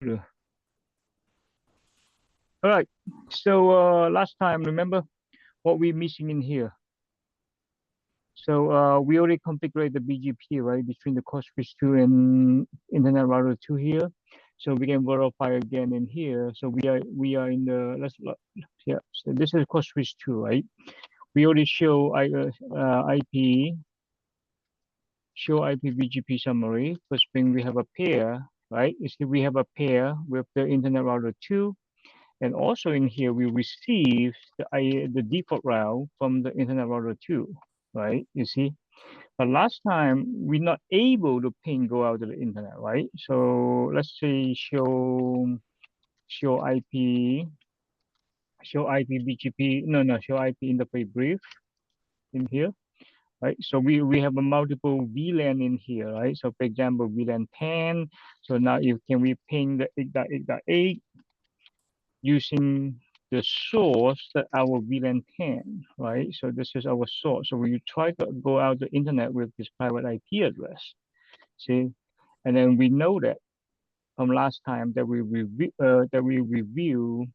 All right. So last time, remember what we're missing in here? So we already configured the BGP, right, between the core switch 2 and Internet Router 2 here. So we can verify again in here. So we are in the yeah. So this is core switch 2, right? We already show IP BGP summary. First thing, we have a pair, right? You see, we have a pair with the Internet Router 2. And also in here, we receive the default route from the Internet Router 2, right? You see, but last time we're not able to go out to the internet, right? So let's say show IP BGP, show IP interface brief in here, right? So we have a multiple VLAN in here, right? So for example, VLAN 10. So now if can we ping the 8.8.8 using the source that our VLAN 10, right? So this is our source. So we try to go out the internet with this private IP address, see? And then we know that from last time that we review,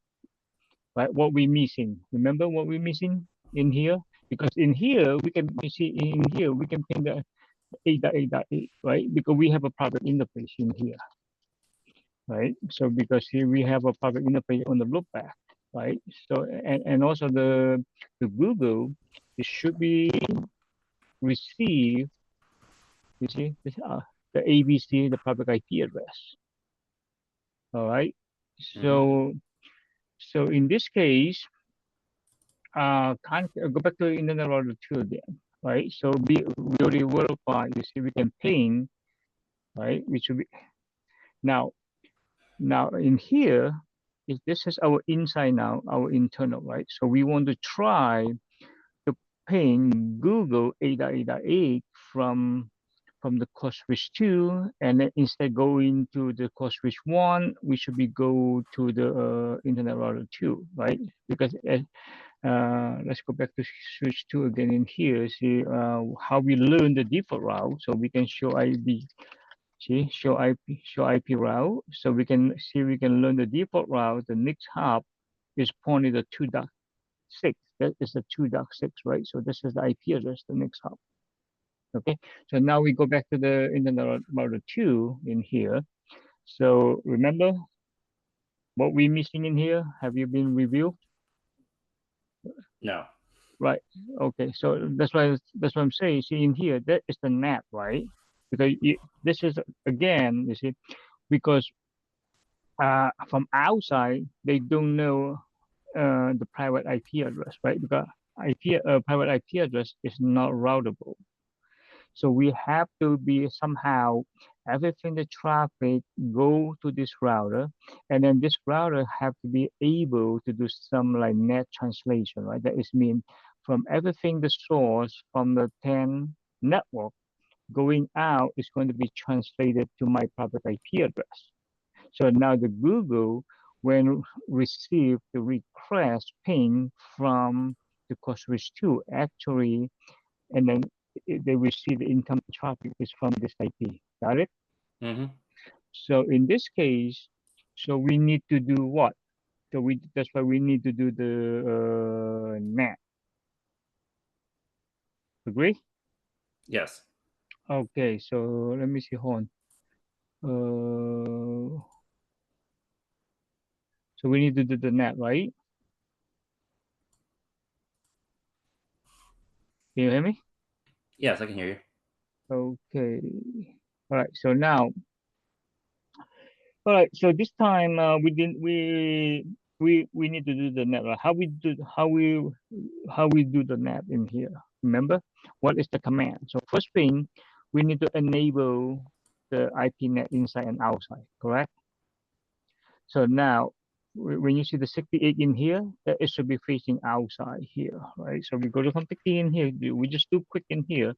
right? What we're missing. Remember what we're missing in here? Because in here we can ping the 8.8.8, right? Because we have a private interface in here, right? So because here we have a private interface on the loopback, right? So and also the Google, it should be receive, you see, the ABC, the public IP address. All right. So so in this case, can't go back to Internet Router 2 again, right? So we already verified. You see, we can ping, right? Which should be now in here. This is our inside now, our internal, right? So we want to try to ping Google 8.8.8 from the core switch 2, and then instead going to the core switch 1, we should be go to the Internet Router 2, right? Because let's go back to switch 2 again in here. See how we learn the default route, so we can show IP. See, show IP route, so we can learn the default route. The next hop is pointing to 2.6. That is the 2.6, right? So this is the IP address, the next hop. Okay, so now we go back to the Internet Router 2 in here. So remember what we're missing in here? Have you been reviewed? No. Right. Okay. So that's what I'm saying. See in here, that is the NAT, right? Because this is again, you see, because from outside they don't know the private IP address, right? Because private IP address is not routable. So we have to be somehow everything the traffic go to this router, and then this router have to be able to do some like net translation, right? That is mean from everything the source from the 10 network going out is going to be translated to my private IP address. So now the Google, when receive the request ping from the core switch 2, actually, and then they receive the incoming traffic is from this IP. Got it? So in this case, so we need to do what? So that's why we need to do the NAT. Agree? Yes. Okay, so let me see. Hold on. So we need to do the NAT, right? Can you hear me? Yes, I can hear you. Okay. All right. So now, all right. So this time we didn't we need to do the NAT. Right? How we do the NAT in here? Remember what is the command? So first thing, we need to enable the IP NAT inside and outside. Correct. So now, when you see the 68 in here, it should be facing outside here, right? So we go to config key in here. We just do quick in here.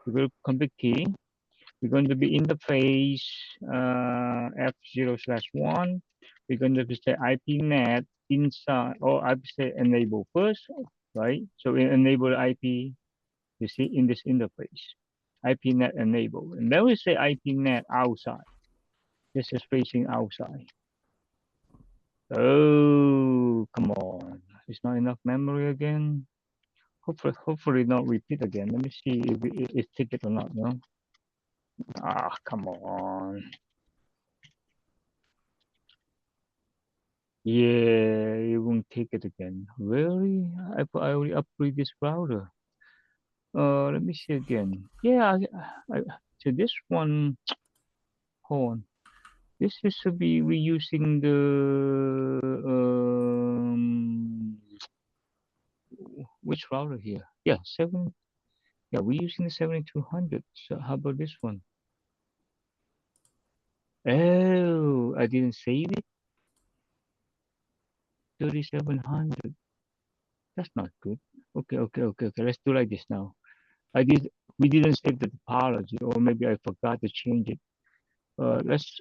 We go to config key. We're going to be interface F0/1. We're going to say IP NAT inside, or I say enable first, right? So we enable IP, you see, in this interface. IP NAT enable. And then we say IP NAT outside. This is facing outside. Oh, come on. It's not enough memory again. Hopefully not repeat again. Let me see if it take it or not, no? Ah, come on. Yeah, it won't take it again. Really? I already upgrade this router. Let me see again. Yeah, so this one, hold on. This is to be reusing the which router here? Yeah, we're using the 7200. So how about this one? Oh, I didn't save it. 3700. That's not good. Okay. Let's do like this now. We didn't save the topology, or maybe I forgot to change it. Let's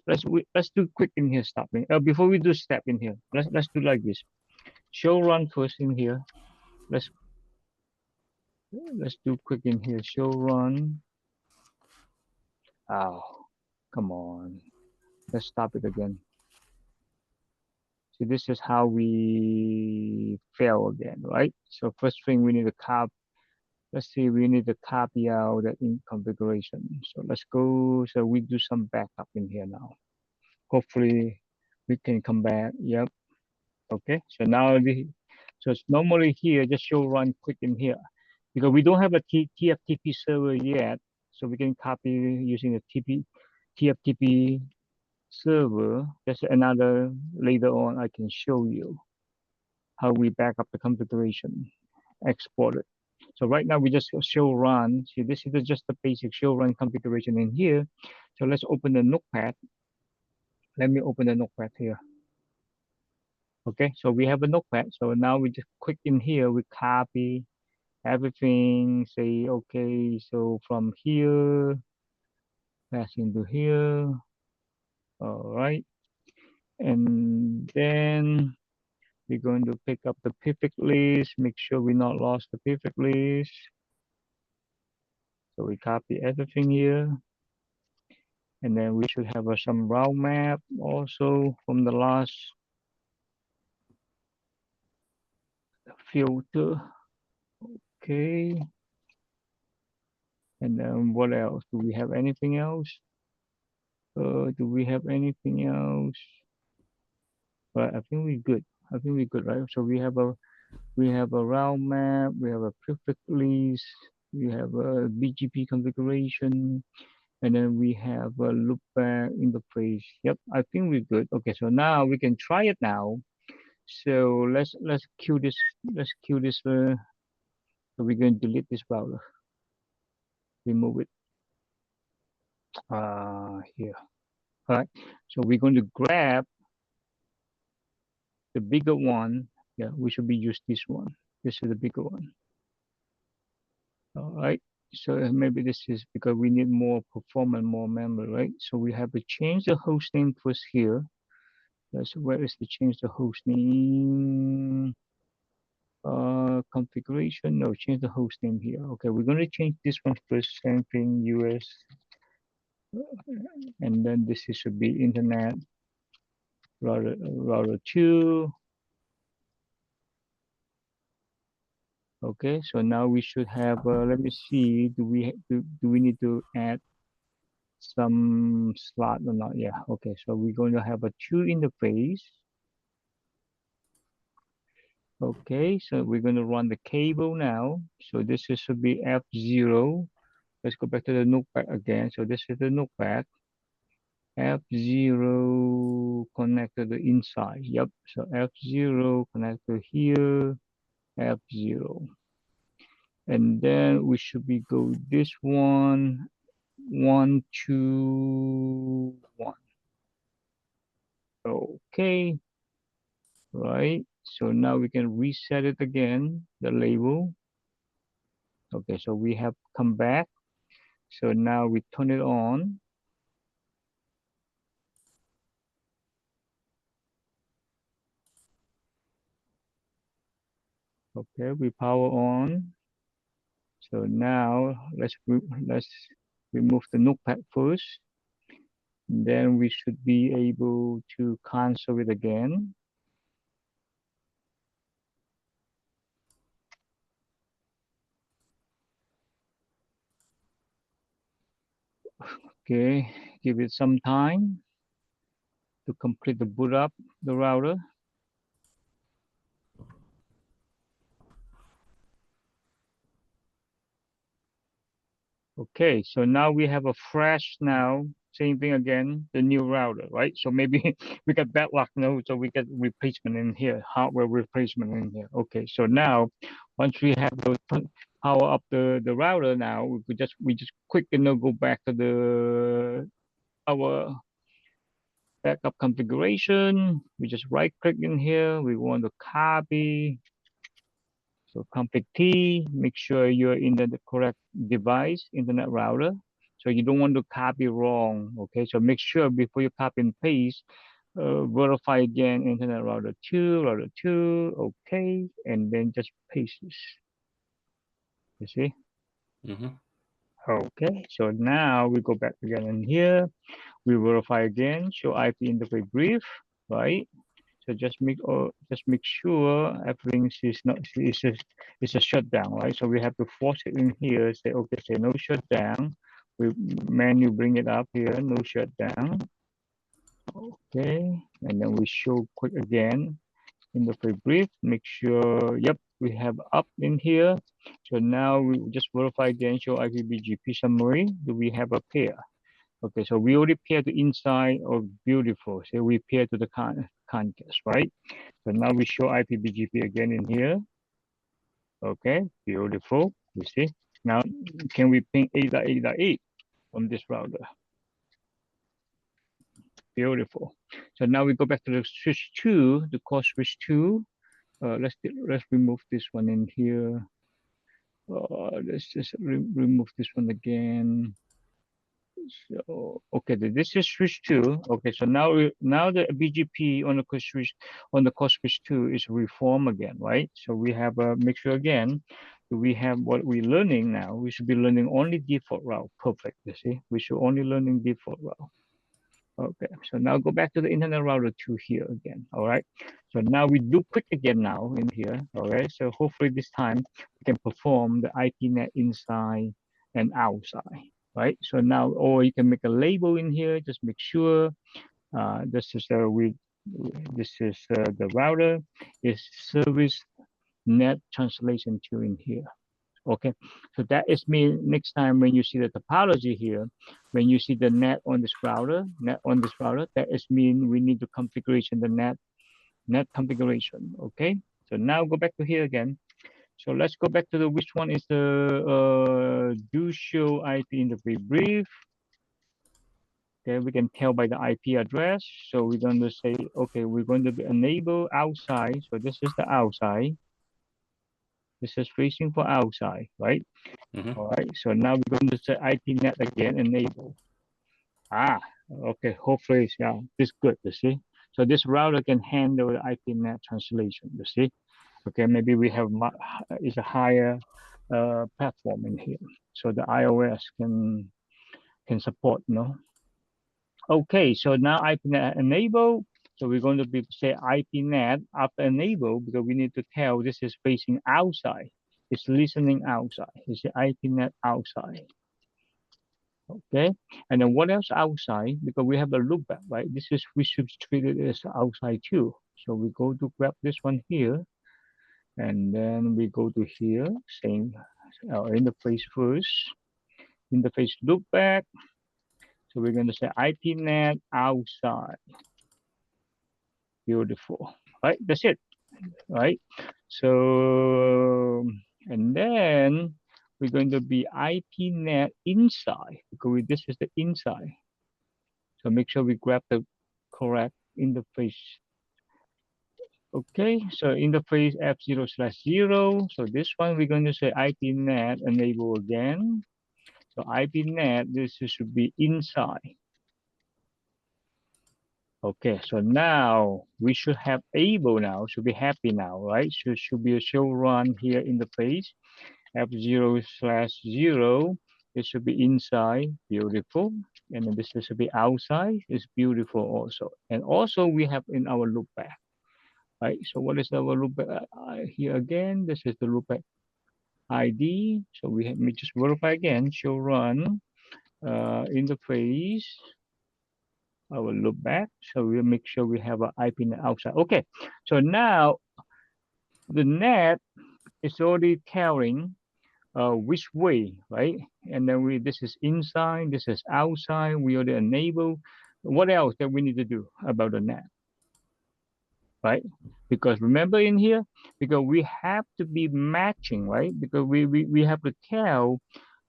do quick in here stopping. Before we do step in here, let's do like this. Show run first in here. Let's do quick in here. Show run. Oh, come on. Let's stop it again. So this is how we fail again, right? So first thing we need to copy. Let's see, we need to copy out the in configuration. So let's go. So we do some backup in here now. Hopefully we can come back. Yep. Okay. So now so it's normally here, just show run quick in here because we don't have a TFTP server yet. So we can copy using the TFTP server. That's another later on I can show you how we back up the configuration, export it. So right now we just show run. See, this is just the basic show run configuration in here. So let's open the notepad. Let me open the notepad here. Okay, so we have a notepad. So now we just click in here, we copy everything, say, okay, so from here, pass into here. All right. And then we're going to pick up the perfect list, make sure we not lost the perfect list. So we copy everything here. And then we should have some route map also from the last filter. Okay. And then what else? Do we have anything else? Do we have anything else? But I think we're good. I think we're good, right? So we have a route map, we have a perfect list, we have a BGP configuration, and then we have a loopback interface. Yep, I think we're good. Okay, so now we can try it now. So let's queue this. Let's queue this. So we're going to delete this router. Remove it. Here. All right. So we're going to grab the bigger one. Yeah, we should be use this one. This is the bigger one. All right. So maybe this is because we need more performance, more memory, right? So we have to change the host name first here. That's where is the change the host name? Configuration. No, change the host name here. Okay, we're going to change this one first. Same thing, US, and then this should be Internet router 2. Okay, so now we should have. Let me see. Do we need to add some slot or not? Yeah. Okay, so we're going to have a 2 interface. Okay, so we're going to run the cable now. So this should be F0. Let's go back to the notepad again. So this is the notepad. F0 connect to the inside. Yep. So F0 connect to here. F0. And then we should be go this one. 1, 2, 1. Okay. Right. So now we can reset it again, the label. Okay, so we have come back. So now we turn it on. Okay, we power on. So now let's remove the notepad first. Then we should be able to cancel it again. Okay, give it some time to complete the boot up the router. Okay, so now we have a fresh now, same thing again, the new router, right? So maybe we got bad luck now, so we get replacement in here, hardware replacement in here. Okay, so now once we have the power up the router now, we just quick go back to the our backup configuration. We just right click in here. We want to copy. So config T, make sure you're in the correct device, internet router. So you don't want to copy wrong. Okay, so make sure before you copy and paste, verify again internet router 2, okay, and then just paste this. You see? Mm-hmm. Okay, so now we go back again in here. We verify again, show IP interface brief, right? So just make sure everything is not is a shutdown, right? So we have to force it in here. Say okay, say no shutdown. We menu bring it up here, no shutdown. Okay, and then we show quick again in the brief. Make sure, yep, we have up in here. So now we just verify again. Show IP BGP summary. Do we have a pair? Okay, so we already pair to inside of beautiful. So we pair to the Comcast, right? So now we show IPBGP again in here. Okay, beautiful. You see. Now, can we ping 8.8.8 from this router? Beautiful. So now we go back to the switch 2, the core switch 2. Let's remove this one in here. Let's just remove this one again. So okay, this is switch 2. Okay, so now the BGP on the core switch switch 2 is reformed again, right? So we have a mixture again. We have what we're learning now. We should be learning only default route. Perfect. You see, we should only learning default route. Okay, so now go back to the internet router 2 here again. All right. So now we do quick again now in here. All right. So hopefully this time we can perform the IP NAT inside and outside. Right. So now, or you can make a label in here. Just make sure this is the router is service net translation 2 in here. Okay, so that is mean next time when you see the topology here, when you see the net on this router, that is mean we need to configuration the net configuration. Okay, so now go back to here again. So let's go back to the which one is the do show IP in the brief. Okay, we can tell by the IP address. So we're going to say, okay, we're going to enable outside. So this is the outside. This is facing for outside, right? Mm-hmm. All right. So now we're going to say IP NAT again, enable. Okay. Hopefully, yeah, this good. You see. So this router can handle the IP NAT translation. You see. Okay. Maybe we have is a higher platform in here, so the iOS can support. No. Okay. So now IP NAT enable. So we're going to be say IP NAT after enable because we need to tell this is facing outside. It's listening outside. It's the IP NAT outside. Okay, and then what else outside? Because we have a loopback, right? This is we should treat it as outside too. So we go to grab this one here, and then we go to here, same interface first, interface loopback. So we're going to say IP NAT outside. Beautiful, right? That's it, right? So and then we're going to be IP NAT inside because this is the inside. So make sure we grab the correct interface. Okay, so interface F0/0. So this one we're going to say IP NAT enable again. So IP NAT, this should be inside. Okay, so now we should have able now, should be happy now, right? Should be a show run here interface F0/0. It should be inside. Beautiful. and then this is to be outside. It's beautiful also. And also we have in our loopback, right? So what is our loopback here again? This is the loopback ID. So we just verify again, show run interface, our loopback. So we'll make sure we have an IP net outside. Okay, so now the net is already telling which way, right? And then this is inside, this is outside. We already enable. What else that we need to do about the net, right? Because remember in here, because we have to be matching, right? Because we have to tell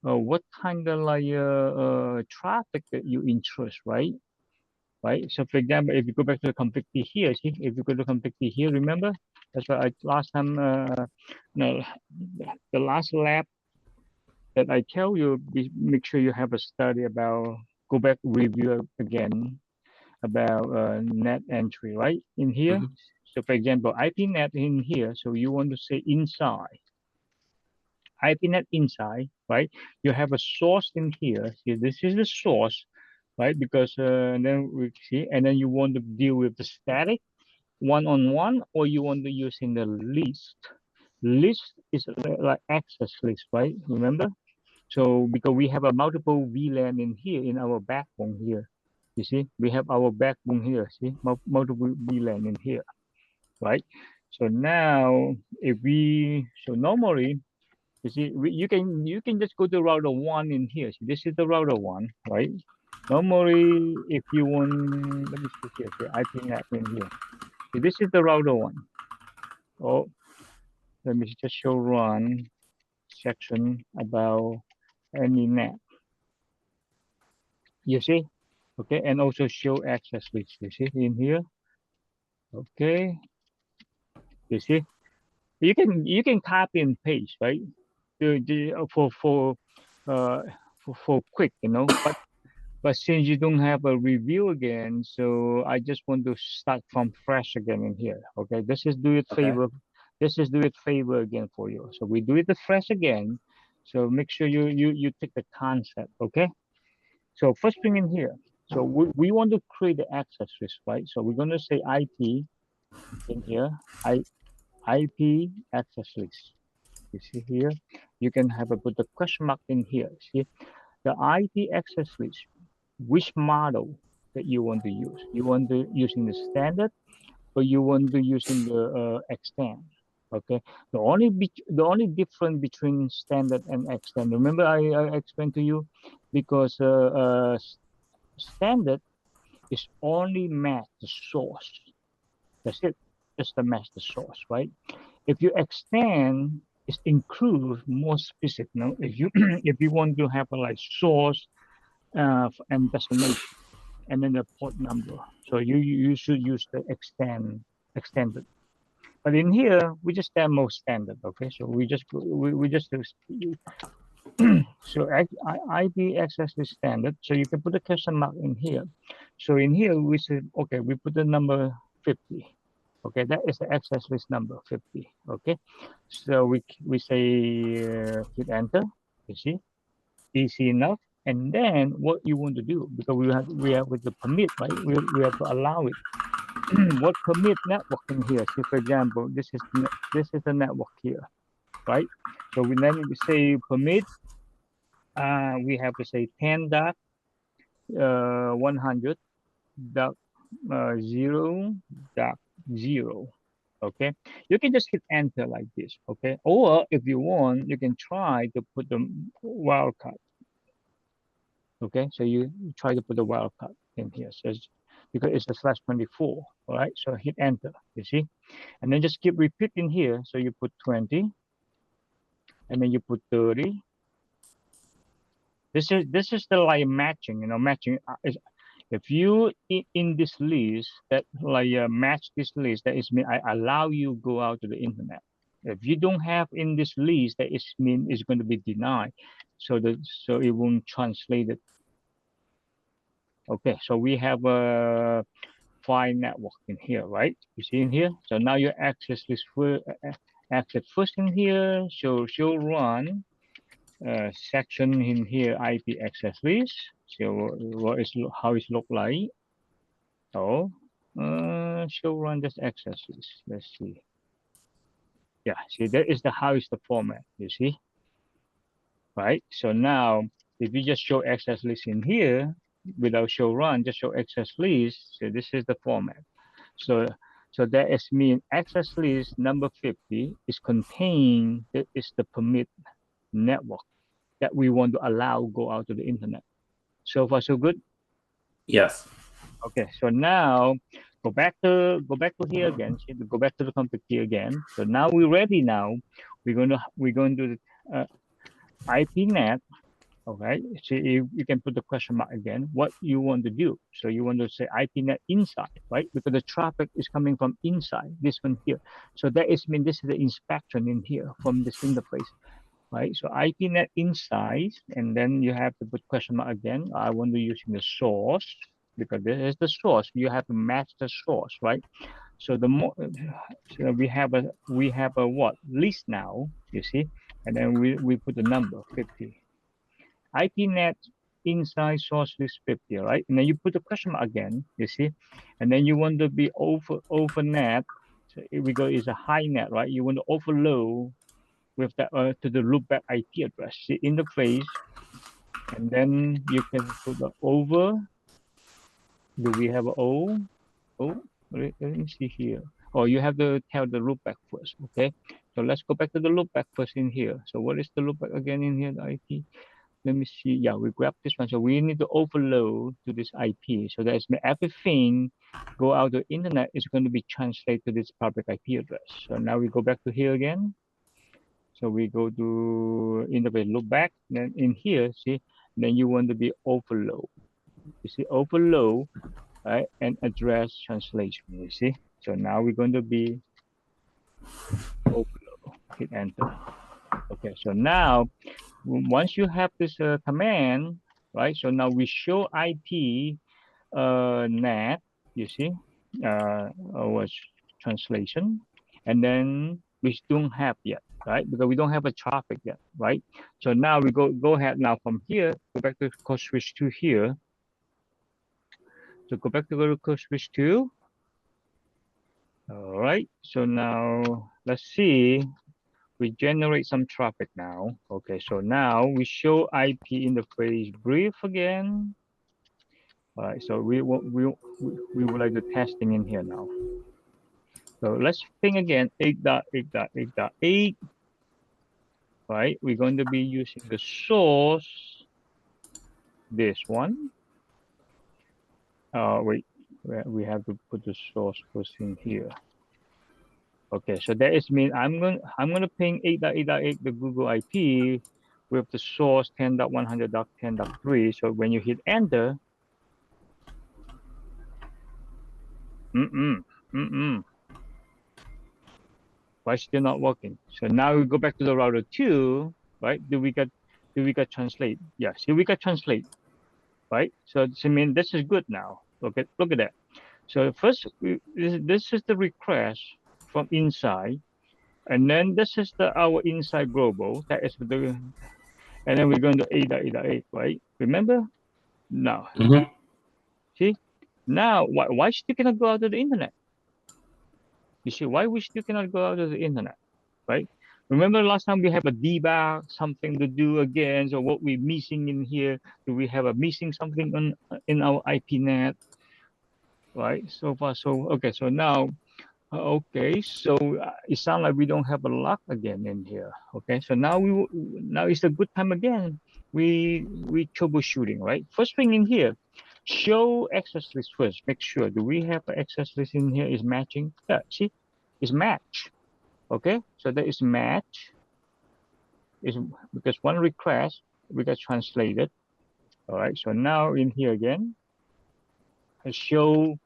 what kind of like traffic that you interest, right? Right. So for example, if you go back to the config here, see, if you go to config here, remember that's what I last time, no, the last lab that I tell you, make sure you have a study about, go back review again about net entry, right? In here. Mm-hmm. So for example, IP net in here. So you want to say inside. IP net inside, right? You have a source in here. See, this is the source, right? Because then we see, and then you want to deal with the static one-on-one, or you want to use in the list. List is like access list, right? Remember? So because we have a multiple VLAN in here in our backbone here, you see, we have our backbone here. See, multiple VLAN in here, right? So now if we, so normally, you see, you can just go to router one in here. So this is the router one, right? Normally, if you want, let me see here, say IP NAT in here. So this is the router one. Oh, let me just show run section about any NAT. You see, okay, and also show access list. You see in here, okay. You see, you can copy and paste, right? For uh for quick, you know, but since you don't have a review again, so I just want to start from fresh again in here. Okay, this is do it Okay. favor. This is do it favor again for you. So we do it the fresh again. So make sure you take the concept. Okay. So first thing in here. So we want to create the access list, right? So we're gonna say IP in here. IP access list. You see here. You can have a put the question mark in here. See the IP access list, which model that you want to use. You want to using the standard, or you want to using the extend. Okay. The only difference between standard and extend. Remember I explained to you, because standard is only match the source. That's it. Just to match the source, right? If you extend, it include more specific. No, if you if you want to have a like source and destination, and then the port number. So you should use the extended. But in here we just demo standard. Okay, so we just do so IP access is standard. So you can put a question mark in here. So in here we say okay, we put the number 50. Okay, that is the access list number 50. Okay, so we say hit enter. You see, easy enough. And then what you want to do, because we have with the permit, right? We have to allow it. What permit network in here? See, for example, this is the network here, right? So then we say permit. We have to say 10 dot 100 dot 0 dot 0. Okay, you can just hit enter like this. Okay, or if you want, you can try to put the wildcard. Okay, so you try to put the wildcard in here, so because it's a /24. All right, so hit enter. You see, and then just keep repeating here. So you put 20, and then you put 30. This is the like matching. You know, matching. If you in this list that like match this list, that is mean I allow you go out to the internet. If you don't have in this list, that is mean it's going to be denied. So it won't translate it. Okay, so we have a file network in here, right? You see in here. So now your access list access first in here. So show run section in here IP access list. So how it look like? Oh, show run just accesses. Let's see. Yeah, see that is how is the format. You see, right? So now if you just show access list in here without show run, just show access list. So this is the format. So that is mean access list number 50 is contained. That is the permit network that we want to allow go out to the internet. So far so good. Yes. Okay, so now go back to here again. See, go back to the config here again. So now we're ready. Now we're going to do the IP NAT. Okay, so you can put the question mark again. What you want to do? So you want to say IP NAT inside, right? Because the traffic is coming from inside this one here. So that is mean this is the inspection in here from this interface. Right, so IP NAT inside, and then you have to put question mark again. I want to use the source because this is the source. You have to match the source, right? So the more, so we have a what list now, you see, and then we put the number 50. IP NAT inside source list 50, right? And then you put the question mark again, you see, and then you want to be over NAT. So here we go is a high NAT, right? You want to overload with that to the loopback IP address, the interface, and then you can put the over. Do we have a O? Oh, let me see here. Oh, you have to tell the loopback first. Okay, so let's go back to the loopback first in here. So what is the loopback again in here? The IP. Let me see. Yeah, we grab this one. So we need to overload to this IP. So that's everything go out the internet is going to be translated to this public IP address. So now we go back to here again. So we go to interface loopback, then in here, see, then you want to be overload. You see, overload, right, and address translation, you see. So now we're going to be overload, hit enter. Okay, so now, once you have this command, right, so now we show IP NAT, you see, was translation, and then we don't have yet, right? Because we don't have a traffic yet, right? So now we go ahead now from here, go back to code switch 2 here. So go back to code switch 2. All right. So now let's see. We generate some traffic now. Okay. So now we show IP interface brief again. All right. So we would like the testing in here now. So let's ping again 8.8.8.8. Right, we're going to be using the source, this one. Wait, we have to put the source first in here. Okay, so that is mean I'm gonna ping 8.8.8 the Google IP with the source 10.100.10.3. So when you hit enter, why still not working? So now we go back to the router 2, right? Do we get translate? Yeah, see we got translate, right? So I mean this is good now. Look at that. So first this is the request from inside, and then this is our inside global. That is the, and then we're going to 8.8.8, right? Remember? Now, see, now why still cannot go out to the internet? You see, why we still cannot go out to the internet, right? Remember last time we have a debug, something to do again. So what we're missing in here? Do we have a missing something in our IP NAT? Right. So far, so okay. So now, okay. So it sounds like we don't have a lock again in here. Okay. So now now it's a good time again. We troubleshooting, right? First thing in here, show access list first. Make sure, do we have an access list in here is matching? Yeah, see, it's match. Okay, so that is match. Is because one request we got translated. All right, so now in here again, show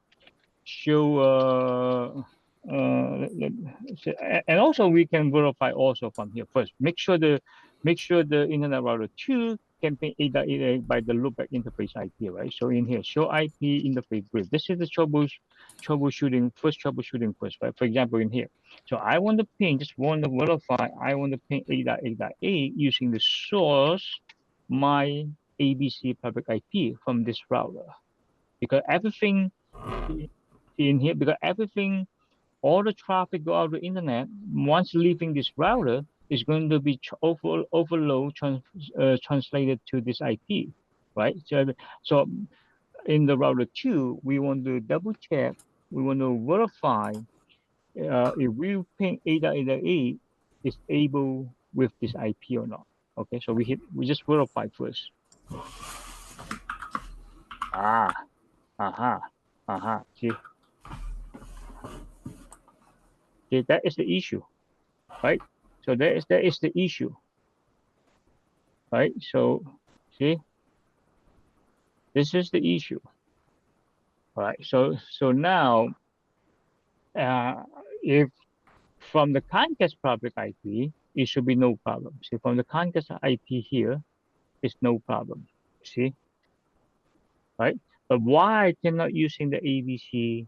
and also we can verify also from here first. Make sure the internet router 2 can ping 8.8 by the loopback interface IP, right? So in here, show IP interface brief. This is the troubleshooting first, right? For example, in here, so I want to ping, just want to verify, I want to ping 8.8.8 using the source my ABC public IP from this router, because everything in here, because everything, all the traffic go out the internet, once leaving this router, is going to be translated to this IP, right? So in the router 2, we want to double check, we want to verify if we ping 8.8.8 is able with this IP or not. Okay, so we just verify first. See, that is the issue, right? So that is the issue, right? So see, this is the issue, right? So now, if from the Comcast public IP, it should be no problem. See, from the Comcast IP here, it's no problem. See, right? But why cannot using the ABC,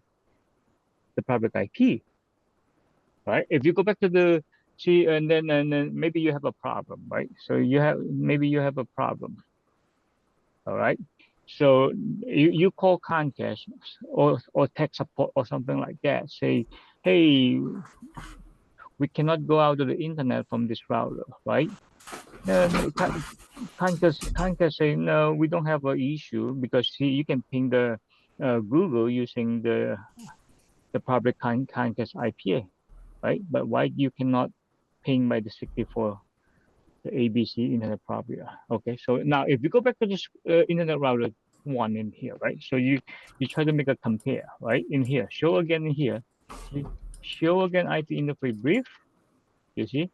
the public IP, right? If you go back to the see, and then maybe you have a problem, right? So maybe you have a problem. All right. So you call Comcast or tech support or something like that. Say, hey, we cannot go out to the internet from this router, right? Comcast say no, we don't have an issue, because see, you can ping the Google using the public Comcast IP, right? But why you cannot ping by the 64? The ABC internet provider. Okay, so now if you go back to this internet router 1 in here, right? So you try to make a compare, right? In here, show again in here, see? Show again IP interface brief. You see,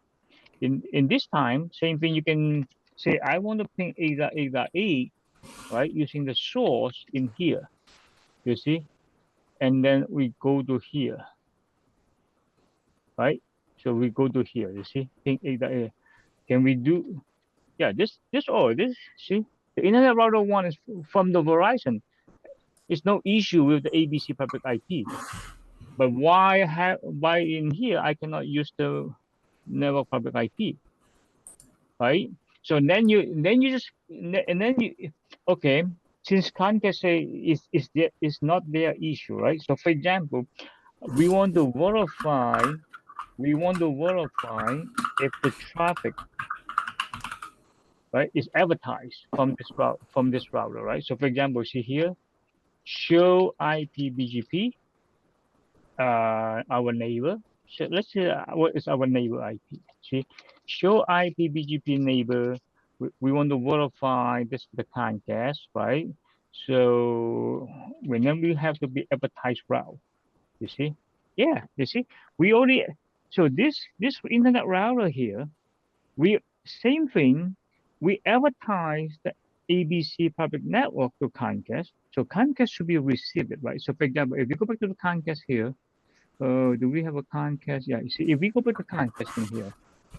in this time, same thing. You can say I want to ping 8.8.8, right? Using the source in here. You see, and then we go to here, right? So we go to here. You see, ping 8.8. Can we do? Yeah, this see, the internet router 1 is from the Verizon. It's no issue with the ABC public IP. But why in here I cannot use the network public IP, right? So then you just okay, since Comcast say is not their issue, right? So for example, we want to verify if the traffic, right, is advertised from this router, right? So for example, see here, show IP BGP, our neighbor. So let's say what is our neighbor IP? See, show IP BGP neighbor. We want to verify this the Comcast, right? So whenever we have to be advertised route, you see, yeah, you see, we already. So this internet router here, we same thing. We advertise the ABC public network to Comcast. So Comcast should be received it, right? So for example, if you go back to the Comcast here, do we have a Comcast? Yeah, you see, if we go back to Comcast in here,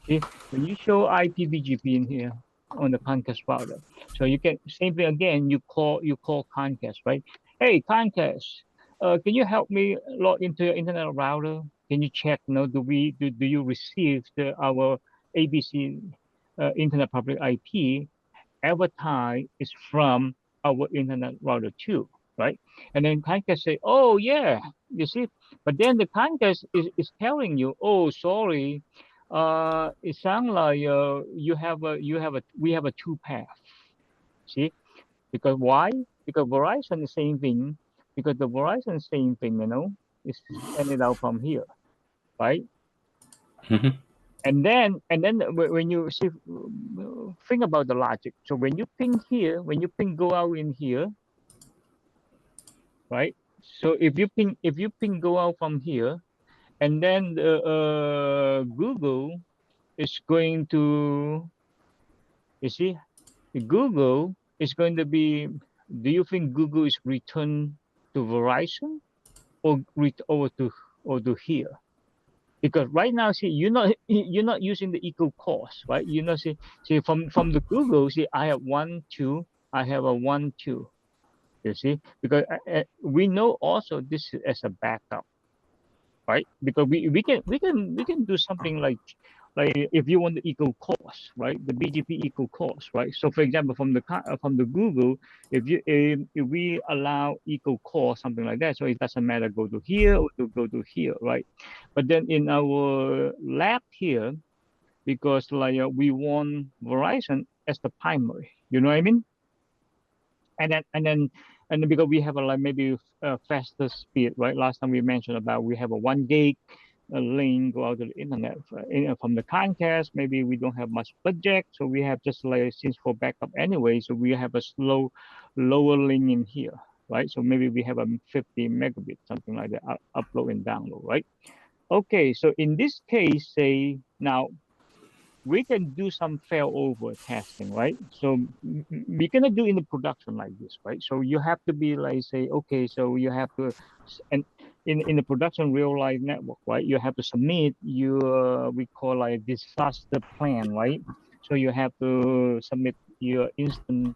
see, when you show IPBGP in here on the Comcast router, so you can same thing again. You call Comcast, right? Hey, Comcast, can you help me log into your internet router? Can you check? No, do you receive our ABC internet public IP advertise is from our internet router 2, right? And then Comcast say, oh yeah, you see, but then the Comcast is telling you, oh sorry, it sounds like we have a two path. See, because why? Because Verizon is same thing. Because the Verizon same thing, is sending it out from here, right? Mm-hmm. And then when you see, think about the logic. So when you ping here, go out in here, right? So if you ping go out from here, and then Google is going to, you see, Google is going to be. Do you think Google is return to Verizon or to here? Because right now, see, you're not using the equal cost, right? You know, see from the Google, see, I have 1, 2, I have a 1, 2. You see, because we know also this is as a backup, right? Because we can do something like like if you want the equal cost, right? The BGP equal cost, right? So for example, from the Google, if we allow equal cost, something like that, so it doesn't matter go to here or to go to here, right? But then in our lab here, because like we want Verizon as the primary, you know what I mean? And then because we have a like maybe a faster speed, right? Last time we mentioned about we have a 1 gig link go out to the internet from the Comcast. Maybe we don't have much budget, so we have just like since for backup anyway, so we have a lower link in here, right? So maybe we have a 50 megabit, something like that, upload and download, right? Okay, so in this case, say now we can do some failover testing, right? So we cannot do in the production like this, right? So you have to be like say, okay, so you have to, and in the production real life network, right? You have to submit your we call like disaster plan, right? So you have to submit your instant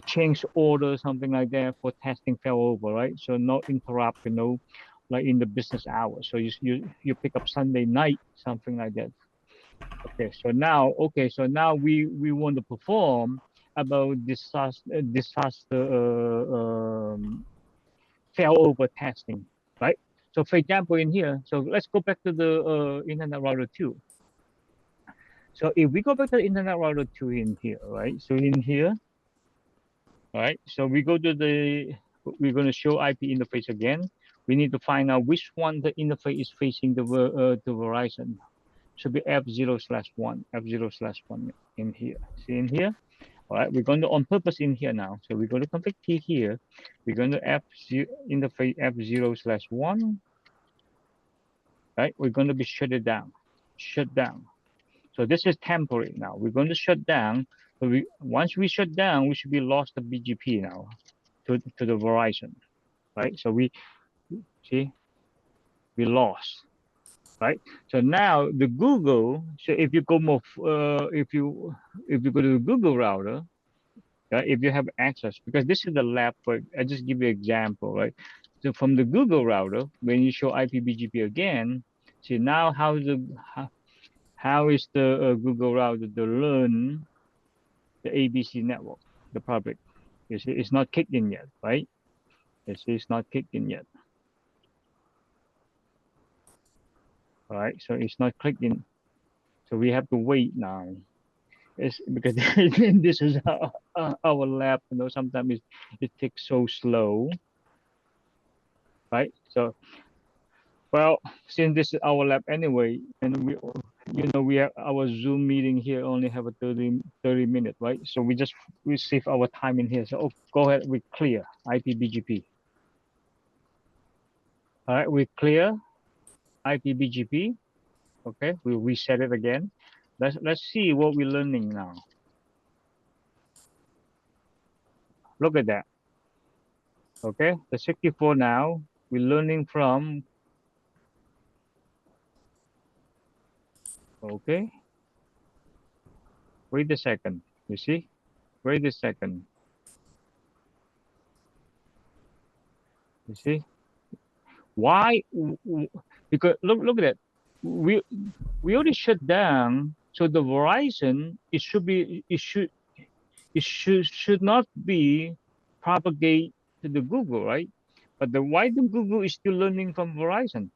change order, something like that for testing failover, right? So no interrupt, like in the business hours. So you pick up Sunday night, something like that. Okay, so now we want to perform about disaster failover testing, right? So for example, in here, so let's go back to the Internet Router 2. So if we go back to the Internet Router 2 in here, right? So in here, right? So we go to we're going to show IP interface again. We need to find out which one the interface is facing the Verizon. Should be F0/1, F0/1 in here. See in here? All right, we're going to on purpose in here now. So we're going to config T here. We're going to interface F0/1. Right, we're going to be shut down. So this is temporary now. We're going to shut down. So once we shut down, we should be lost the BGP now to the Verizon. Right, so we lost. Right, so now the Google. So if you go more, if you go to the Google router, if you have access, because this is the lab, but I just give you an example, right? So from the Google router, when you show IPBGP again, see now how is the Google router to learn the ABC network, the public? You see, it's not kicked in yet, right? You see, it's not kicked in yet. All right, so it's not clicked in. So we have to wait now. It's because this is our lab, sometimes it takes so slow, right? So, well, since this is our lab anyway, and we have our Zoom meeting here only have a 30 minute, right? So we save our time in here. So go ahead, we clear IPBGP. All right, we clear IPBGP. Okay, we'll reset it again. Let's see what we're learning now. Look at that. Okay, the 64 now, we're learning from, okay, wait a second, you see, wait a second, you see, why, because look at that, we already shut down, so the Verizon, it should not be propagate to the Google, right? But why the Google is still learning from Verizon?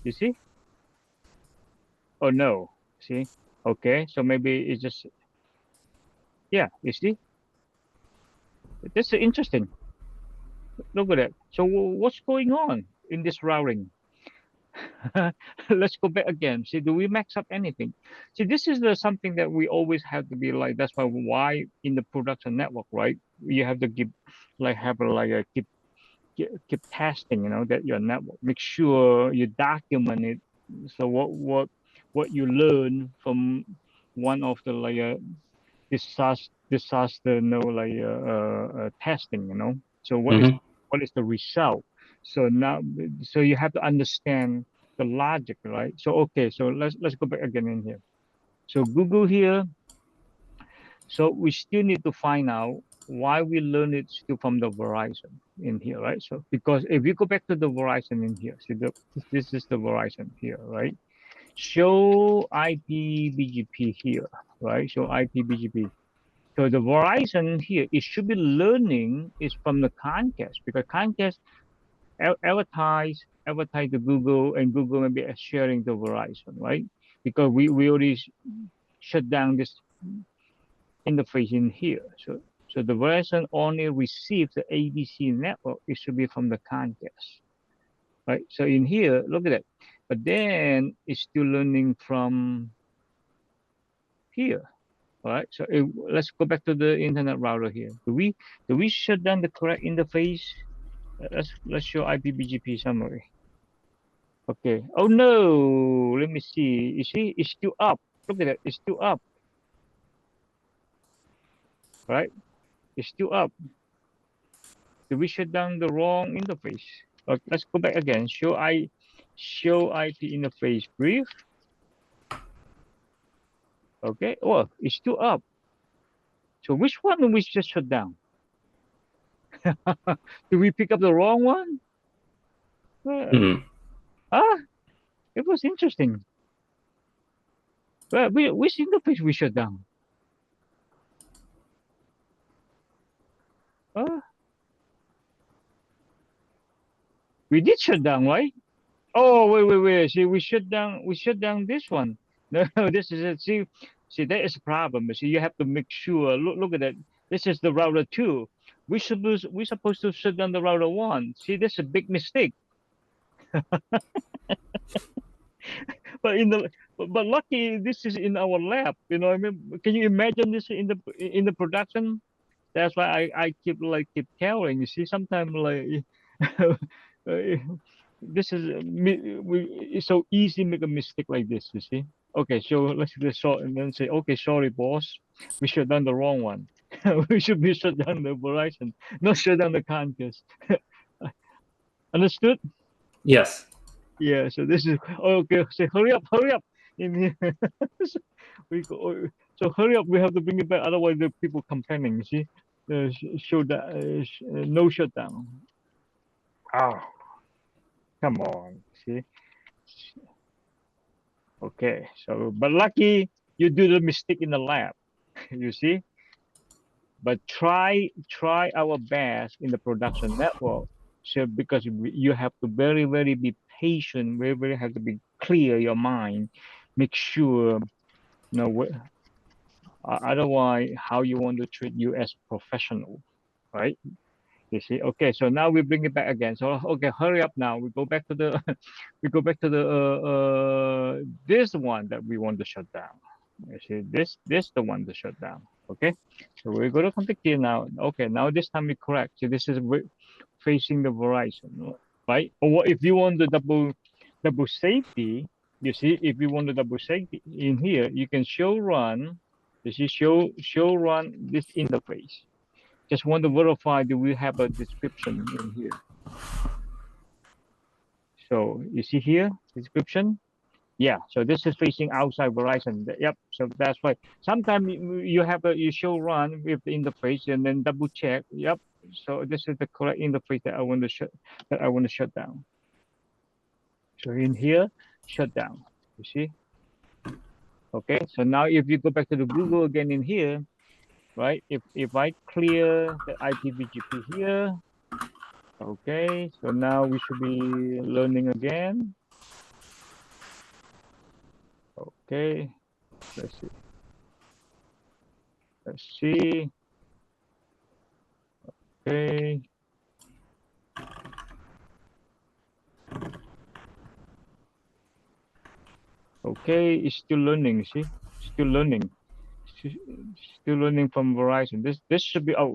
You see? Oh no, see? Okay, so maybe it's just, yeah, you see? That's interesting. Look at that. So what's going on in this routing? Let's go back again. See, do we max up anything? See, this is something that we always have to be like. That's why in the production network, right? You have to keep keep testing. That your network. Make sure you document it. So what you learn from one of the disaster testing. So what is the result? So now, so you have to understand the logic, right? So okay, so let's go back again in here. So Google here. So we still need to find out why we learn it still from the Verizon in here, right? So because if you go back to the Verizon in here, see this is the Verizon here, right? show IP BGP here, right? Show IP BGP. So the Verizon here, it should be learning is from the Comcast, because Comcast advertise to Google, and Google may be sharing the Verizon, right? Because we already shut down this interface in here. So the Verizon only receives the ABC network. It should be from the Comcast, right? So in here, look at that. But then it's still learning from here, all right? So let's go back to the internet router here. Do we shut down the correct interface? Let's show IPBGP summary. Okay. Oh no, let me see. You see, it's still up. Look at that. It's still up. Right? It's still up. Did we shut down the wrong interface? Okay, let's go back again. Show IP interface brief. Okay. Oh, it's still up. So which one did we just shut down? Did we pick up the wrong one? It was interesting. Well, which interface we shut down? We did shut down, right? Oh, wait. See, we shut down this one. No, this is it. See, that is a problem. See, you have to make sure. Look at that. This is the router 2. We supposed to shut down the router 1. See, this is a big mistake. But lucky this is in our lab. You know, I mean, can you imagine this in the production? That's why I keep telling. You see, sometimes this is it's so easy to make a mistake like this. You see. Okay, so let's just sort and then say, okay, sorry, boss, we shut down the wrong one. We should be shut down the Verizon, not shut down the Comcast. Understood? Yes. Yeah. So this is okay. Say, hurry up in here. So hurry up. We have to bring it back. Otherwise, the people complaining. You see, show that no shutdown. Oh, come on. See. Okay. So, but lucky you do the mistake in the lab. You see. But try our best in the production network. So because you have to very be patient, very have to be clear your mind, make sure otherwise how you want to treat you as professional, right? You see. Okay, so now we bring it back again. So okay, hurry up now. We go back to the this one that we want to shut down. You see, this the one to shut down. Okay, so we go to config here now. Okay, now this time we correct. So this is facing the Verizon, right? Or if you want the double safety, you see, if you want the double safety in here, you can show run. You see, show run this interface. Just want to verify, do we have a description in here? So you see here, description. Yeah, so this is facing outside Verizon. Yep, so that's why sometimes you have you show run with the interface and then double check. Yep, so this is the correct interface that I want to shut down. So in here, shut down. You see? Okay, so now if you go back to the Google again in here, right? If I clear the IPBGP here, okay, so now we should be learning again. Okay, let's see. Okay. Okay, it's still learning, see? Still learning. Still learning from Verizon. This should be, oh,